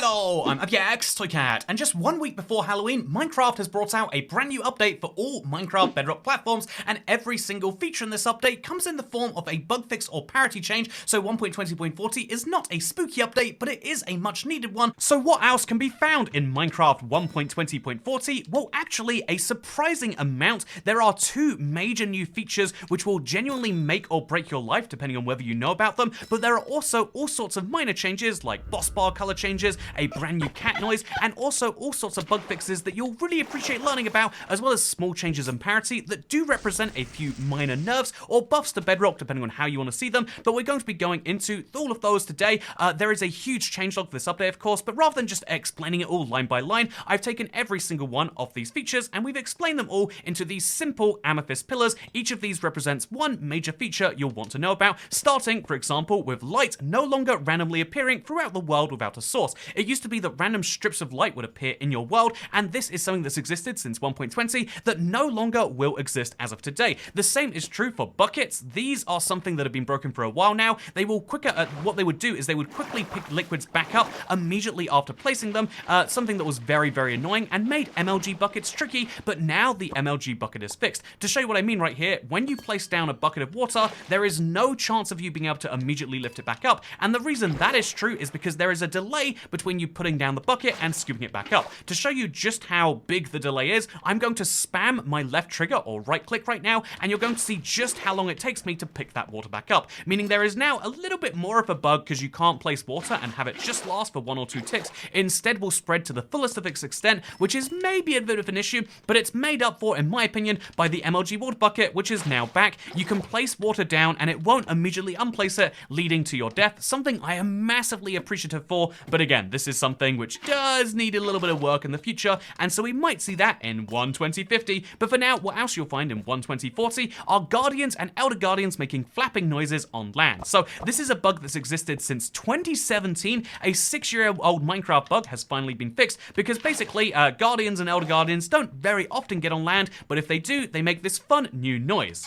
Hello, I'm Toycat, and just 1 week before Halloween, Minecraft has brought out a brand new update for all Minecraft Bedrock platforms, and every single feature in this update comes in the form of a bug fix or parity change, so 1.20.40 is not a spooky update, but it is a much needed one. So what else can be found in Minecraft 1.20.40? Well, actually, a surprising amount. There are two major new features which will genuinely make or break your life, depending on whether you know about them, but there are also all sorts of minor changes, like boss bar color changes, a brand new cat noise, and also all sorts of bug fixes that you'll really appreciate learning about, as well as small changes in parity that do represent a few minor nerfs or buffs to Bedrock, depending on how you want to see them, but we're going to be going into all of those today. There is a huge changelog for this update, of course, but rather than just explaining it all line by line, I've taken every single one of these features and we've explained them all into these simple amethyst pillars. Each of these represents one major feature you'll want to know about, starting, for example, with light no longer randomly appearing throughout the world without a source. It used to be that random strips of light would appear in your world, and this is something that's existed since 1.20 that no longer will exist as of today. The same is true for buckets. These are something that have been broken for a while now. They will what they would do is they would quickly pick liquids back up immediately after placing them, something that was very, very annoying and made MLG buckets tricky, but now the MLG bucket is fixed. To show you what I mean right here, when you place down a bucket of water, there is no chance of you being able to immediately lift it back up, and the reason that is true is because there is a delay between you putting down the bucket and scooping it back up. To show you just how big the delay is, I'm going to spam my left trigger or right click right now, and you're going to see just how long it takes me to pick that water back up, meaning there is now a little bit more of a bug because you can't place water and have it just last for 1 or 2 ticks. Instead, will spread to the fullest of its extent, which is maybe a bit of an issue, but it's made up for, in my opinion, by the MLG water bucket, which is now back. You can place water down and it won't immediately unplace it, leading to your death, something I am massively appreciative for, but again, this is something which does need a little bit of work in the future, and so we might see that in 1.20.50. But for now, what else you'll find in 1.20.40 are guardians and elder guardians making flapping noises on land. So this is a bug that's existed since 2017. A 6-year-old Minecraft bug has finally been fixed because basically guardians and elder guardians don't very often get on land, but if they do, they make this fun new noise.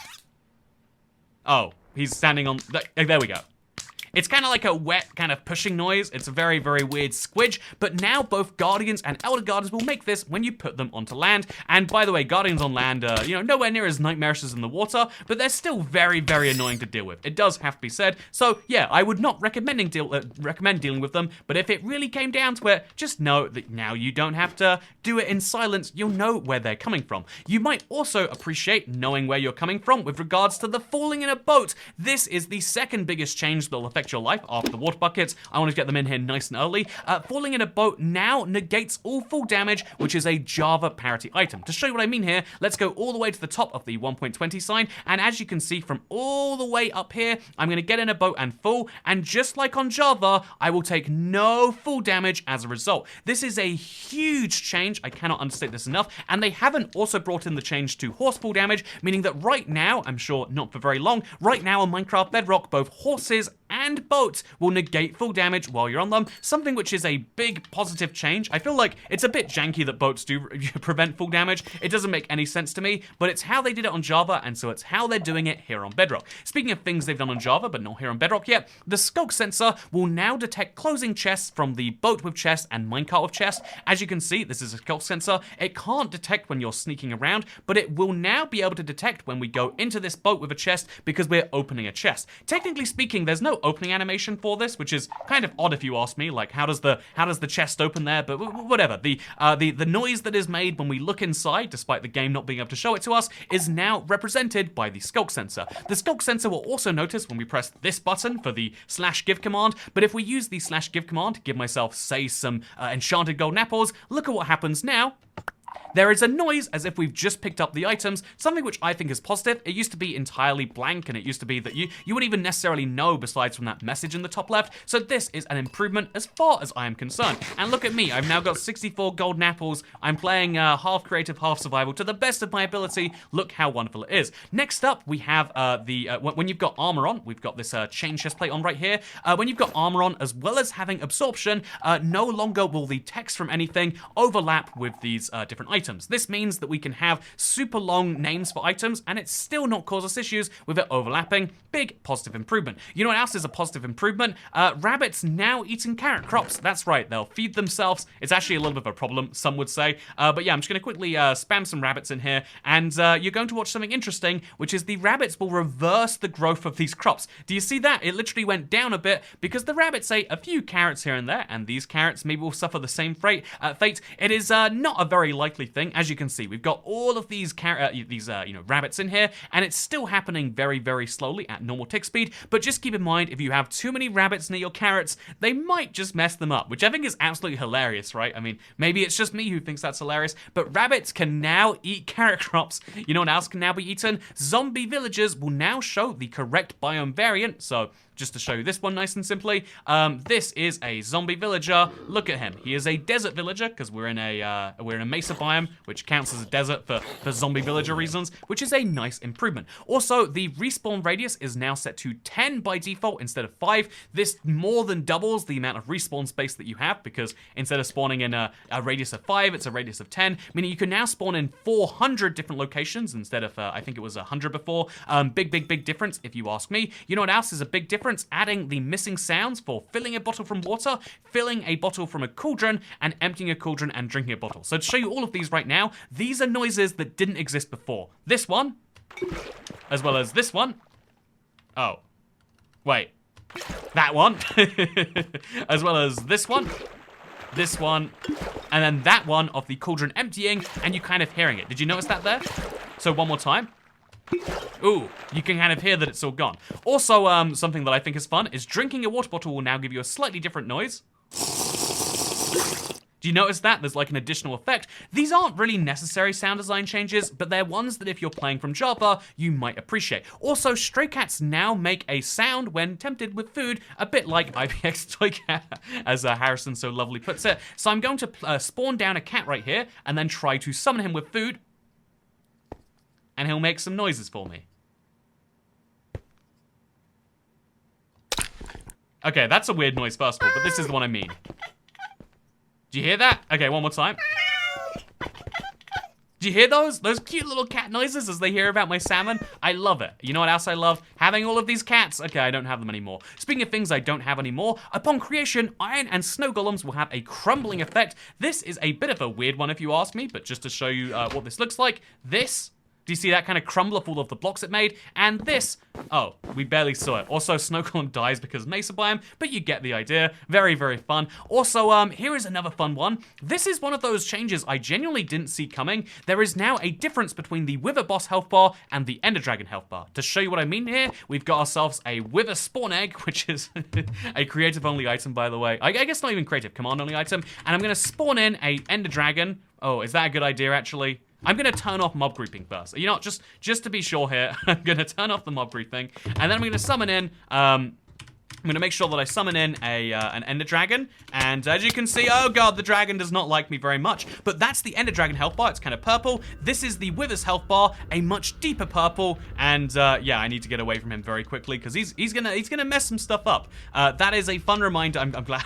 Oh, he's standing on, there we go. It's kind of like a wet kind of pushing noise. It's a very, very weird squidge, but now both Guardians and Elder Guardians will make this when you put them onto land. And by the way, Guardians on land are, nowhere near as nightmarish as in the water, but they're still very, very annoying to deal with. It does have to be said. So yeah, I would not recommend dealing with them, but if it really came down to it, just know that now you don't have to do it in silence. You'll know where they're coming from. You might also appreciate knowing where you're coming from with regards to the falling in a boat. This is the second biggest change that will affect your life after the water buckets. I want to get them in here nice and early. Falling in a boat now negates all full damage, which is a Java parity item. To show you what I mean here, let's go all the way to the top of the 1.20 sign, and as you can see from all the way up here, I'm going to get in a boat and fall, and just like on Java, I will take no full damage as a result. This is a huge change. I cannot understate this enough, and they haven't also brought in the change to horse pull damage, meaning that right now, I'm sure not for very long, right now on Minecraft Bedrock, both horses and boats will negate full damage while you're on them, something which is a big positive change. I feel like it's a bit janky that boats do prevent full damage. It doesn't make any sense to me, but it's how they did it on Java, and so it's how they're doing it here on Bedrock. Speaking of things they've done on Java, but not here on Bedrock yet, the skulk sensor will now detect closing chests from the boat with chest and minecart with chest. As you can see, this is a skulk sensor. It can't detect when you're sneaking around, but it will now be able to detect when we go into this boat with a chest because we're opening a chest. Technically speaking, there's no opening animation for this, which is kind of odd if you ask me. Like, how does the chest open there? But whatever. The noise that is made when we look inside, despite the game not being able to show it to us, is now represented by the skulk sensor. The skulk sensor will also notice when we press this button for the /give command, but if we use the /give command to give myself, say, some enchanted golden apples, look at what happens now. There is a noise as if we've just picked up the items, something which I think is positive. It used to be entirely blank, and it used to be that you wouldn't even necessarily know besides from that message in the top left, so this is an improvement as far as I am concerned. And look at me, I've now got 64 golden apples. I'm playing half creative, half survival to the best of my ability. Look how wonderful it is. Next up, we have when you've got armor on, we've got this chain chest plate on right here. When you've got armor on, as well as having absorption, no longer will the text from anything overlap with these different different items. This means that we can have super long names for items and it still not cause us issues with it overlapping. Big positive improvement. You know what else is a positive improvement? Rabbits now eating carrot crops. That's right, they'll feed themselves. It's actually a little bit of a problem, some would say. But yeah, I'm just going to quickly spam some rabbits in here, and you're going to watch something interesting, which is the rabbits will reverse the growth of these crops. Do you see that? It literally went down a bit because the rabbits ate a few carrots here and there, and these carrots maybe will suffer the same fate. It is not a very likely thing. As you can see, we've got all of these rabbits in here, and it's still happening very, very slowly at normal tick speed. But just keep in mind, if you have too many rabbits near your carrots, they might just mess them up, which I think is absolutely hilarious, right? I mean, maybe it's just me who thinks that's hilarious, but rabbits can now eat carrot crops. You know what else can now be eaten? Zombie villagers will now show the correct biome variant. So just to show you this one nice and simply, this is a zombie villager. Look at him. He is a desert villager because we're in a mesa biome, which counts as a desert for zombie villager reasons, which is a nice improvement. Also, the respawn radius is now set to 10 by default instead of 5. This more than doubles the amount of respawn space that you have, because instead of spawning in a radius of 5, it's a radius of 10, meaning you can now spawn in 400 different locations instead of, I think it was 100 before. Big difference if you ask me. You know what else is a big difference? Adding the missing sounds for filling a bottle from water, filling a bottle from a cauldron, and emptying a cauldron and drinking a bottle. So to show you all of these right now, these are noises that didn't exist before. This one, as well as this one. Oh, wait, that one, as well as this one, and then that one of the cauldron emptying, and you kind of hearing it. Did you notice that there? So one more time. Ooh, you can kind of hear that it's all gone. Also, something that I think is fun is drinking a water bottle will now give you a slightly different noise. Do you notice that? There's like an additional effect. These aren't really necessary sound design changes, but they're ones that if you're playing from Java, you might appreciate. Also, stray cats now make a sound when tempted with food, a bit like IPX Toy Cat, as Harrison so lovely puts it. So I'm going to spawn down a cat right here, and then try to summon him with food, and he'll make some noises for me. Okay, that's a weird noise first of all, but this is the one I mean. Do you hear that? Okay, one more time. Do you hear those? Those cute little cat noises as they hear about my salmon? I love it. You know what else I love? Having all of these cats. Okay, I don't have them anymore. Speaking of things I don't have anymore, upon creation, iron and snow golems will have a crumbling effect. This is a bit of a weird one if you ask me, but just to show you what this looks like, this... Do you see that kind of crumble of all of the blocks it made? And this, oh, we barely saw it. Also, snow golem dies because mesa biome, but you get the idea. Very, very fun. Also, here is another fun one. This is one of those changes I genuinely didn't see coming. There is now a difference between the Wither Boss health bar and the Ender Dragon health bar. To show you what I mean here, we've got ourselves a Wither Spawn Egg, which is a creative-only item, by the way. I guess not even creative, command-only item. And I'm going to spawn in a Ender Dragon. Oh, is that a good idea, actually? I'm going to turn off mob grouping first. You know, just to be sure here, I'm going to turn off the mob grouping, and then I'm going to summon in, I'm going to make sure that I summon in an Ender Dragon, and as you can see, oh god, the dragon does not like me very much, but that's the Ender Dragon health bar. It's kind of purple. This is the Wither's health bar, a much deeper purple, and yeah, I need to get away from him very quickly, because he's gonna mess some stuff up. That is a fun reminder, I'm glad,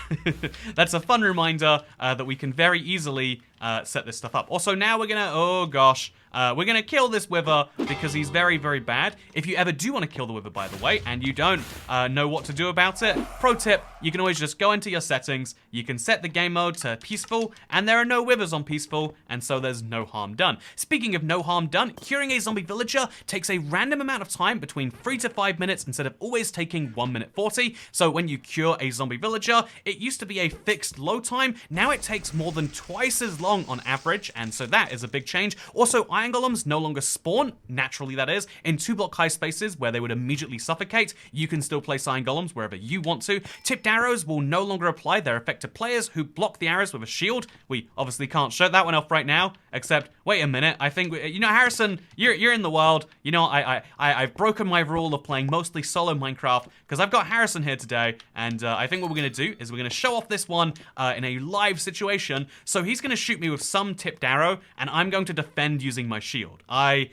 that's a fun reminder that we can very easily set this stuff up. Also, now we're gonna, oh gosh, we're gonna kill this Wither because he's very, very bad. If you ever do want to kill the Wither, by the way, and you don't know what to do about it, pro tip, you can always just go into your settings, you can set the game mode to peaceful, and there are no Withers on peaceful, and so there's no harm done. Speaking of no harm done, curing a zombie villager takes a random amount of time between 3 to 5 minutes instead of always taking 1 minute 40. So when you cure a zombie villager, it used to be a fixed load time, now it takes more than twice as long on average, and so that is a big change. Also, iron golems no longer spawn, naturally that is, in 2-block high spaces where they would immediately suffocate. You can still place iron golems wherever you want to. Tipped arrows will no longer apply their effect to players who block the arrows with a shield. We obviously can't show that one off right now, except, wait a minute, I think, you know, Harrison, you're in the world. You know, I've broken my rule of playing mostly solo Minecraft, because I've got Harrison here today, and I think what we're going to do is we're going to show off this one in a live situation. So he's going to shoot me with some tipped arrow, and I'm going to defend using my shield. I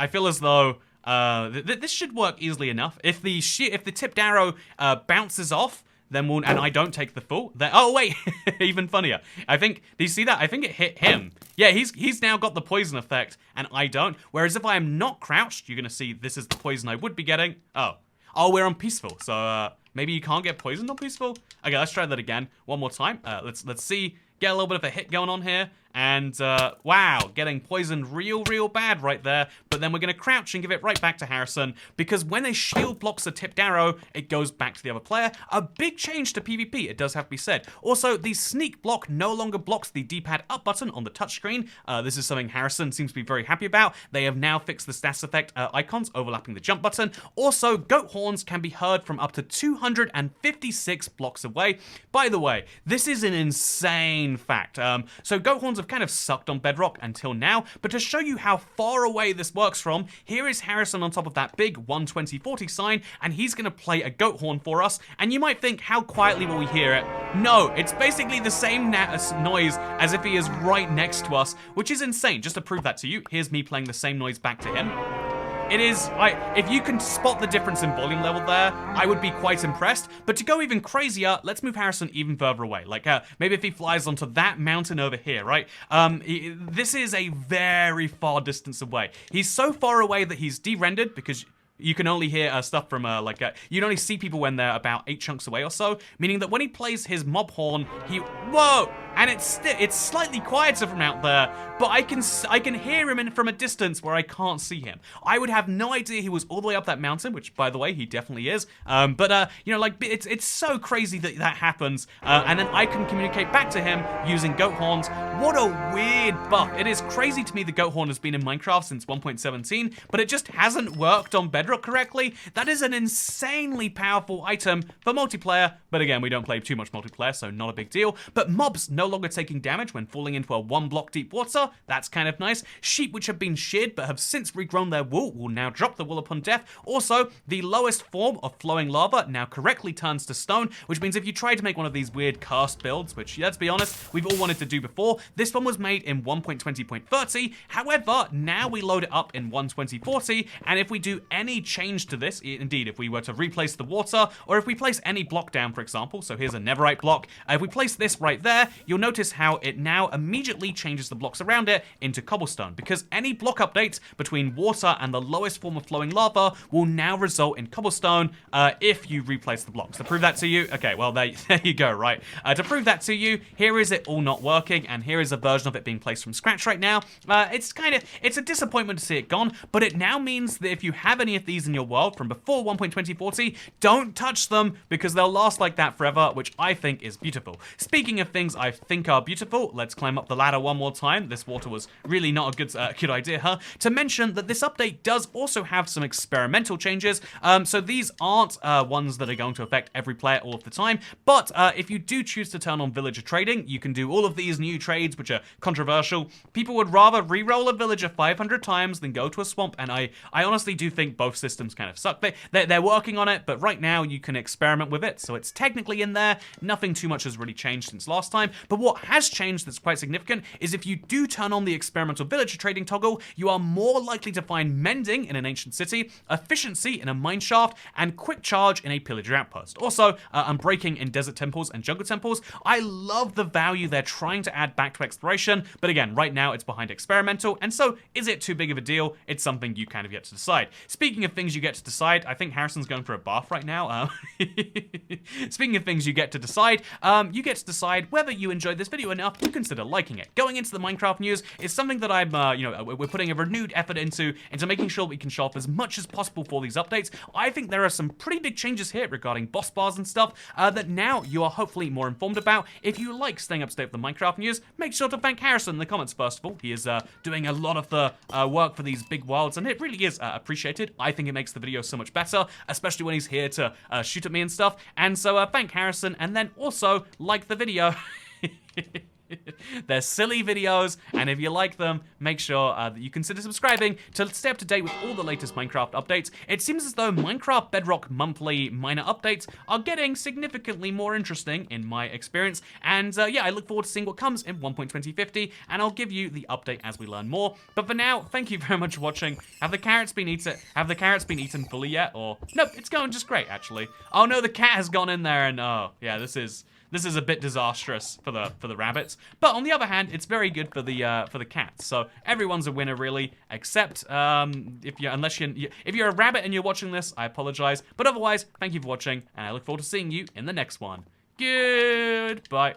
feel as though this should work easily enough. If the tipped arrow bounces off, then we'll, and I don't take the fall, then, oh wait, even funnier. I think, do you see that? I think it hit him. Yeah, he's now got the poison effect, and I don't. Whereas if I am not crouched, you're gonna see this is the poison I would be getting. Oh, we're on peaceful, so maybe you can't get poisoned on peaceful? Okay, let's try that again, one more time. Let's see, get a little bit of a hit going on here. And, wow, getting poisoned real bad right there. But then we're going to crouch and give it right back to Harrison, because when a shield blocks a tipped arrow, it goes back to the other player. A big change to PvP, it does have to be said. Also, the sneak block no longer blocks the D-pad up button on the touchscreen. This is something Harrison seems to be very happy about. They have now fixed the status effect icons overlapping the jump button. Also, goat horns can be heard from up to 256 blocks away. By the way, this is an insane fact. So goat horns have kind of sucked on Bedrock until now, but to show you how far away this works from, here is Harrison on top of that big 120-40 sign, and he's going to play a goat horn for us, and you might think, how quietly will we hear it? No, it's basically the same noise as if he is right next to us, which is insane. Just to prove that to you, here's me playing the same noise back to him. It is, if you can spot the difference in volume level there, I would be quite impressed. But to go even crazier, let's move Harrison even further away. Like, maybe if he flies onto that mountain over here, right? This is a very far distance away. He's so far away that he's de-rendered, because you can only hear stuff from, you can only see people when they're about 8 chunks away or so, meaning that when he plays his mob horn, whoa! And it's slightly quieter from out there, but I can hear him from a distance where I can't see him. I would have no idea he was all the way up that mountain, which, by the way, he definitely is. You know, like, it's so crazy that that happens, and then I can communicate back to him using goat horns. What a weird buff. It is crazy to me the goat horn has been in Minecraft since 1.17, but it just hasn't worked on Bedrock correctly. That is an insanely powerful item for multiplayer, but again, we don't play too much multiplayer, so not a big deal. But mobs no longer taking damage when falling into a 1 block deep water. That's kind of nice. Sheep which have been sheared but have since regrown their wool will now drop the wool upon death. Also, the lowest form of flowing lava now correctly turns to stone, which means if you try to make one of these weird cast builds, which, let's be honest, we've all wanted to do before, this one was made in 1.20.30. However, now we load it up in 120.40, and if we do any change to this, indeed, if we were to replace the water, or if we place any block down, for example, so here's a netherite block, if we place this right there, you'll notice how it now immediately changes the blocks around it into cobblestone, because any block updates between water and the lowest form of flowing lava will now result in cobblestone if you replace the blocks. To prove that to you, okay, well, there you go, right? To prove that to you, here is it all not working, and here is a version of it being placed from scratch right now. It's a disappointment to see it gone, but it now means that if you have any of these in your world from before 1.2040, don't touch them, because they'll last like that forever, which I think is beautiful. Speaking of things I think are beautiful, let's climb up the ladder one more time. This water was really not a good idea, huh? To mention that this update does also have some experimental changes. So these aren't ones that are going to affect every player all of the time, but if you do choose to turn on villager trading, you can do all of these new trades, which are controversial. People would rather re-roll a villager 500 times than go to a swamp, and I honestly do think both systems kind of suck. They're working on it, but right now you can experiment with it, so it's technically in there. Nothing too much has really changed since last time, but what has changed that's quite significant is if you do turn on the experimental villager trading toggle, you are more likely to find mending in an ancient city, efficiency in a mine shaft, and quick charge in a pillager outpost. Also, unbreaking in desert temples and jungle temples. I love the value they're trying to add back to exploration, but again, right now it's behind experimental, and so is it too big of a deal? It's something you kind of get to decide. Speaking of things you get to decide, I think Harrison's going for a bath right now. Speaking of things you get to decide whether you enjoyed this video enough to consider liking it. Going into the Minecraft news is something that I'm, we're putting a renewed effort into making sure we can show off as much as possible for these updates. I think there are some pretty big changes here regarding boss bars and stuff that now you are hopefully more informed about. If you like staying up to date with the Minecraft news, make sure to thank Harrison in the comments first of all. He is doing a lot of the work for these big worlds, and it really is appreciated. I think it makes the video so much better, especially when he's here to shoot at me and stuff. And so thank Harrison, and then also like the video. They're silly videos, and if you like them, make sure that you consider subscribing to stay up to date with all the latest Minecraft updates. It seems as though Minecraft Bedrock monthly minor updates are getting significantly more interesting in my experience, and yeah, I look forward to seeing what comes in 1.2050, and I'll give you the update as we learn more. But for now, thank you very much for watching. Have the carrots been eaten fully yet? Or nope, it's going just great actually. Oh no, the cat has gone in there, and oh yeah, this is a bit disastrous for the rabbits. But on the other hand, it's very good for the cats. So everyone's a winner really, except if you're a rabbit and you're watching this, I apologize. But otherwise, thank you for watching, and I look forward to seeing you in the next one. Goodbye.